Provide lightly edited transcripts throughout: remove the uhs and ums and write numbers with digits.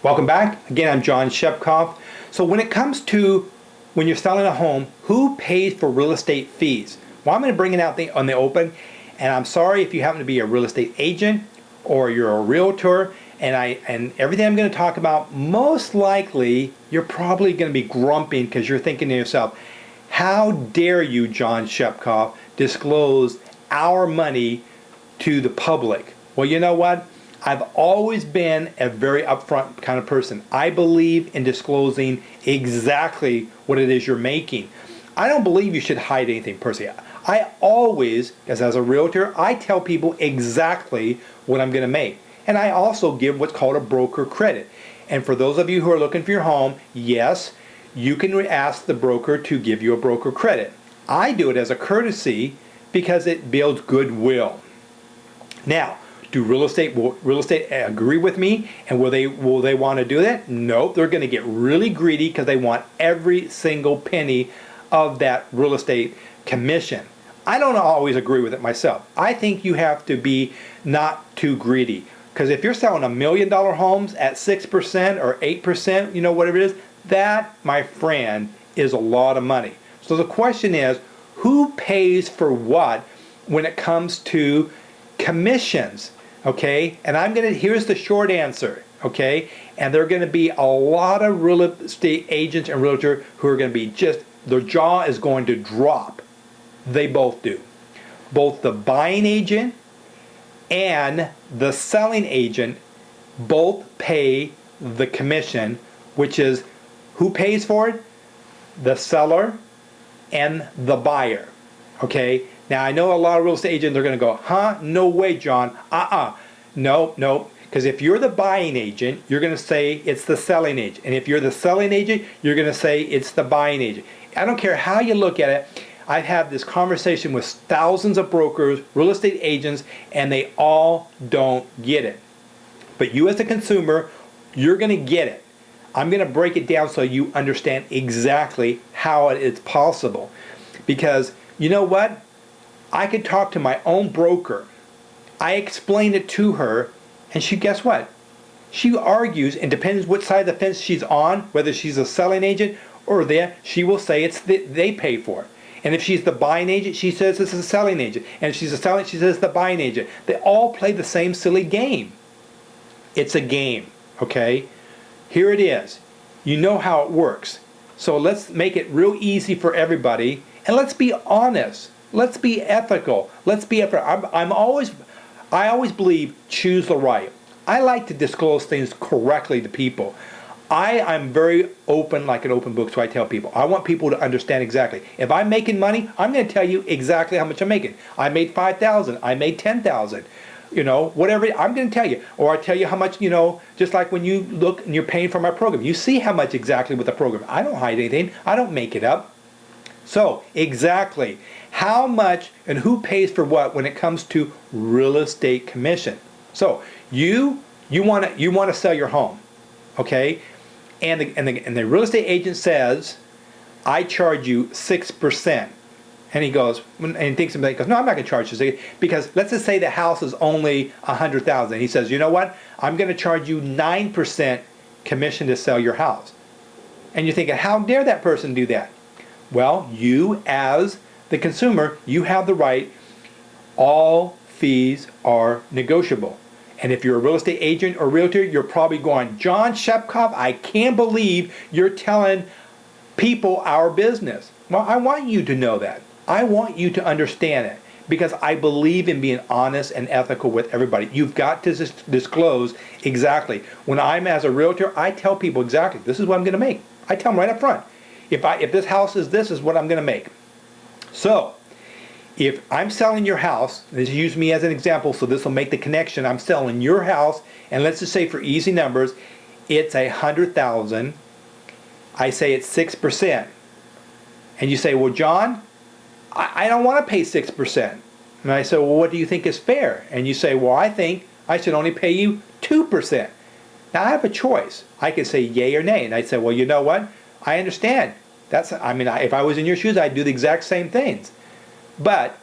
Welcome back. Again, I'm John Shepkoff. So when it comes to when you're selling a home, who pays for real estate fees? Well, I'm going to bring it out on the open, and I'm sorry if you happen to be a real estate agent or you're a realtor, and everything I'm going to talk about, most likely you're probably going to be grumping because you're thinking to yourself, how dare you, John Shepkoff, disclose our money to the public? Well, you know what? I've always been a very upfront kind of person. I believe in disclosing exactly what it is you're making. I don't believe you should hide anything personally. I always, as a realtor, I tell people exactly what I'm going to make. And I also give what's called a broker credit. And for those of you who are looking for your home, yes, you can ask the broker to give you a broker credit. I do it as a courtesy because it builds goodwill. Now, will real estate agree with me, and will they want to do that? Nope, they're going to get really greedy because they want every single penny of that real estate commission. I don't always agree with it myself. I think you have to be not too greedy, because if you're selling $1 million homes at 6% or 8%, you know, whatever it is, that, my friend, is a lot of money. So the question is, who pays for what when it comes to commissions? Okay, and here's the short answer, okay, and there are going to be a lot of real estate agents and realtors who are going to be their jaw is going to drop. They both do. Both the buying agent and the selling agent both pay the commission, which is, who pays for it? The seller and the buyer, okay? Now, I know a lot of real estate agents are going to go, huh? No way, John. No. Because if you're the buying agent, you're going to say it's the selling agent. And if you're the selling agent, you're going to say it's the buying agent. I don't care how you look at it. I've had this conversation with thousands of brokers, real estate agents, and they all don't get it. But you as a consumer, you're going to get it. I'm going to break it down so you understand exactly how it's possible. Because you know what? I could talk to my own broker. I explain it to her, and guess what? She argues, and depends which side of the fence she's on, whether she's a selling agent or she will say they pay for it. And if she's the buying agent, she says this is a selling agent. And if she's a selling, she says the buying agent. They all play the same silly game. It's a game, okay? Here it is. You know how it works. So let's make it real easy for everybody, and let's be honest. Let's be ethical. Let's be ethical. I always believe choose the right. I like to disclose things correctly to people. I'm very open, like an open book, so I tell people. I want people to understand exactly. If I'm making money, I'm going to tell you exactly how much I'm making. I made $5,000. I made $10,000. You know, whatever, I'm going to tell you. Or I tell you how much, you know, just like when you look and you're paying for my program. You see how much exactly with the program. I don't hide anything. I don't make it up. So, exactly, how much and who pays for what when it comes to real estate commission? So, you want to sell your home, okay? And the real estate agent says, I charge you 6%. And he goes, and he thinks about it, he goes, no, I'm not going to charge you, because let's just say the house is only $100,000. He says, you know what? I'm going to charge you 9% commission to sell your house. And you're thinking, how dare that person do that? Well, you as the consumer, you have the right. All fees are negotiable. And if you're a real estate agent or realtor, you're probably going, John Shepkoff, I can't believe you're telling people our business. Well, I want you to know that. I want you to understand it, because I believe in being honest and ethical with everybody. You've got to disclose exactly. When I'm as a realtor, I tell people exactly, this is what I'm going to make. I tell them right up front. If this house is this is what I'm going to make. So, if I'm selling your house, let's use me as an example, so this will make the connection. I'm selling your house, and let's just say for easy numbers, it's $100,000. I say it's 6%. And you say, well, John, I don't want to pay 6%. And I say, well, what do you think is fair? And you say, well, I think I should only pay you 2%. Now, I have a choice. I can say yay or nay. And I'd say, well, you know what? I understand. If I was in your shoes, I'd do the exact same things. But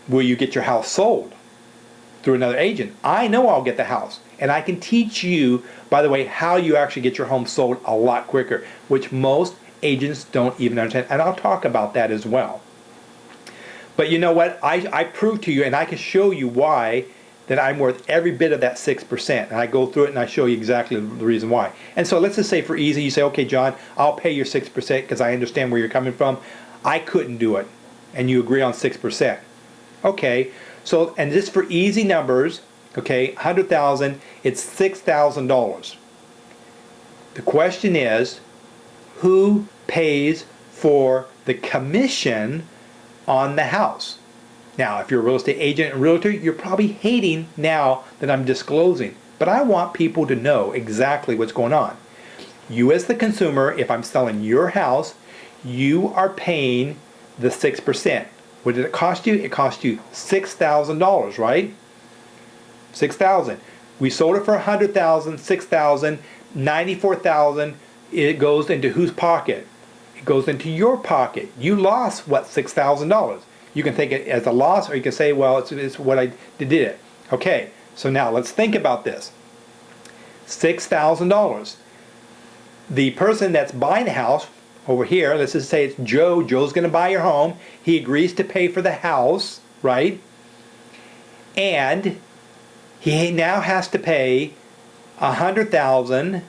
will you get your house sold through another agent? I know I'll get the house. And I can teach you, by the way, how you actually get your home sold a lot quicker, which most agents don't even understand. And I'll talk about that as well. But you know what? I prove to you, and I can show you why, that I'm worth every bit of that 6%. And I go through it and I show you exactly the reason why. And so let's just say for easy, you say, okay, John, I'll pay your 6% because I understand where you're coming from. I couldn't do it. And you agree on 6%. Okay, so, and just for easy numbers, okay, 100,000, it's $6,000. The question is, who pays for the commission on the house? Now, if you're a real estate agent and realtor, you're probably hating now that I'm disclosing. But I want people to know exactly what's going on. You as the consumer, if I'm selling your house, you are paying the 6%. What did it cost you? It cost you $6,000, right? $6,000. We sold it for $100,000, $6,000, $94,000. It goes into whose pocket? It goes into your pocket. You lost, what, $6,000. You can think it as a loss, or you can say, well, it's what I did it. Okay, so now let's think about this. $6,000. The person that's buying the house over here, let's just say it's Joe. Joe's going to buy your home. He agrees to pay for the house, right? And he now has to pay $100,000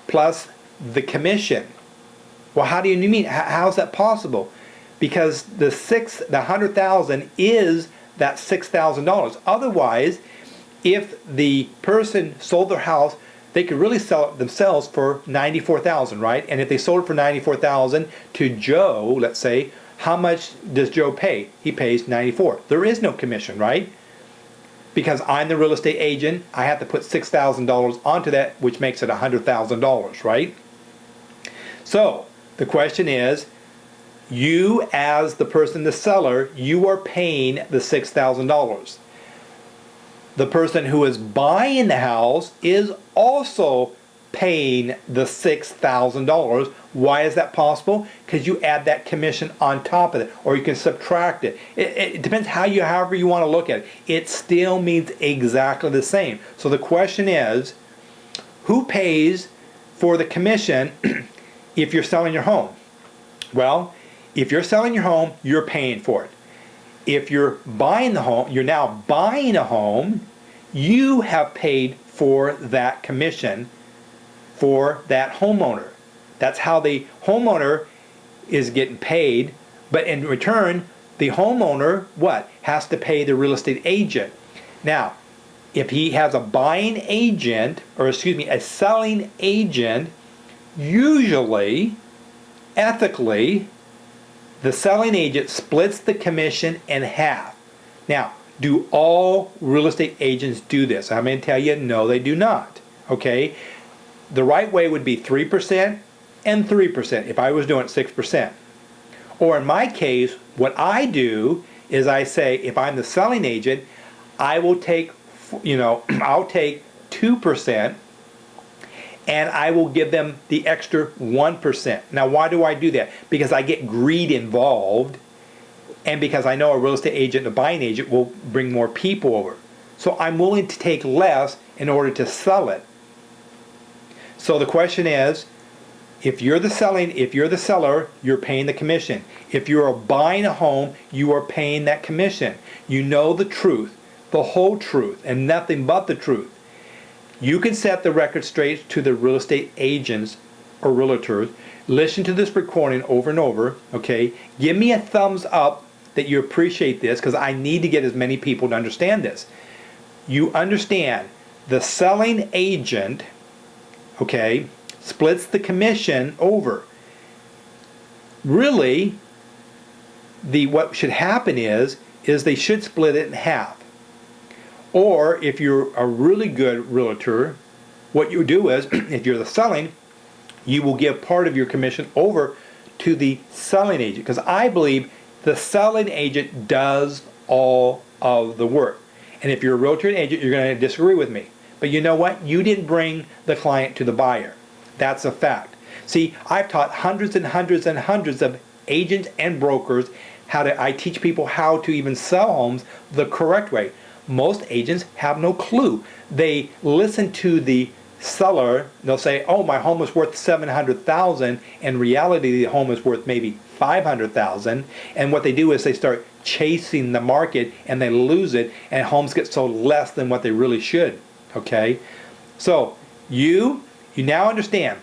plus the commission. Well, how do you mean? How's that possible? Because the $100,000 is that $6,000. Otherwise, if the person sold their house, they could really sell it themselves for $94,000, right? And if they sold it for $94,000 to Joe, let's say, how much does Joe pay? He pays $94,000. There is no commission, right? Because I'm the real estate agent, I have to put $6,000 onto that, which makes it $100,000, right? So the question is, you as the person, the seller, you are paying the $6,000. The person who is buying the house is also paying the $6,000. Why is that possible? Because you add that commission on top of it, or you can subtract it. It depends however you want to look at it. It still means exactly the same. So the question is, who pays for the commission if you're selling your home? Well, if you're selling your home, you're paying for it. If you're buying the home, you're now buying a home, you have paid for that commission for that homeowner. That's how the homeowner is getting paid, but in return, the homeowner, what? Has to pay the real estate agent. Now, if he has a buying agent, or excuse me, a selling agent, usually, ethically, the selling agent splits the commission in half. Now, do all real estate agents do this? I'm going to tell you, no, they do not. Okay? The right way would be 3% and 3% if I was doing 6%. Or in my case, what I do is I say, if I'm the selling agent, I will take, I'll take 2%, and I will give them the extra 1%. Now, why do I do that? Because I get greed involved, and because I know a real estate agent, a buying agent, will bring more people over. So I'm willing to take less in order to sell it. So the question is, if you're the seller, you're paying the commission. If you're buying a home, you are paying that commission. You know the truth, the whole truth, and nothing but the truth. You can set the record straight to the real estate agents or realtors. Listen to this recording over and over, okay? Give me a thumbs up that you appreciate this, because I need to get as many people to understand this. You understand the selling agent, okay, splits the commission over. Really, what should happen is they should split it in half. Or if you're a really good realtor, what you do is, if you're the selling, you will give part of your commission over to the selling agent. Because I believe the selling agent does all of the work. And if you're a realtor and agent, you're going to disagree with me. But you know what? You didn't bring the client to the buyer. That's a fact. See, I've taught hundreds and hundreds and hundreds of agents and brokers I teach people how to even sell homes the correct way. Most agents have no clue. They listen to the seller. They'll say, oh, my home is worth $700,000. In reality, the home is worth maybe $500,000. And what they do is they start chasing the market and they lose it, and homes get sold less than what they really should. Okay? So you now understand,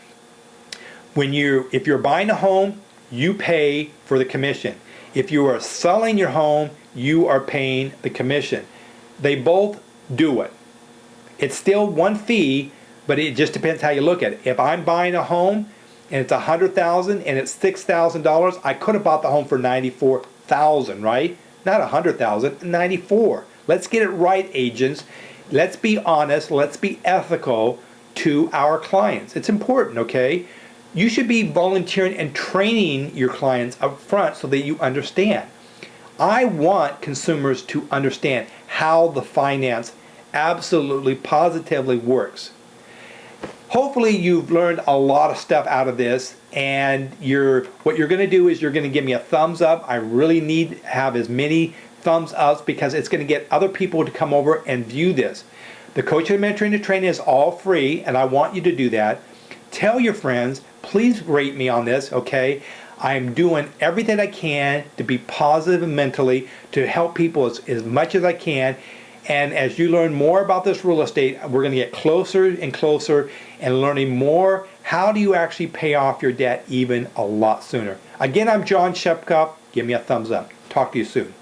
if you're buying a home, you pay for the commission. If you are selling your home, you are paying the commission. They both do it. It's still one fee, but it just depends how you look at it. If I'm buying a home and it's $100,000 and it's $6,000, I could have bought the home for $94,000, right? Not $100,000, $94,000. Let's get it right, agents. Let's be honest. Let's be ethical to our clients. It's important, okay? You should be volunteering and training your clients up front so that you understand. I want consumers to understand how the finance absolutely positively works. Hopefully you've learned a lot of stuff out of this, and what you're going to do is you're going to give me a thumbs up. I really need to have as many thumbs ups because it's going to get other people to come over and view this. The coaching, mentoring, and training is all free, and I want you to do that. Tell your friends, please rate me on this, okay? I'm doing everything I can to be positive mentally, to help people as much as I can. And as you learn more about this real estate, we're going to get closer and closer and learning more. How do you actually pay off your debt even a lot sooner? Again, I'm John Shepkoff. Give me a thumbs up. Talk to you soon.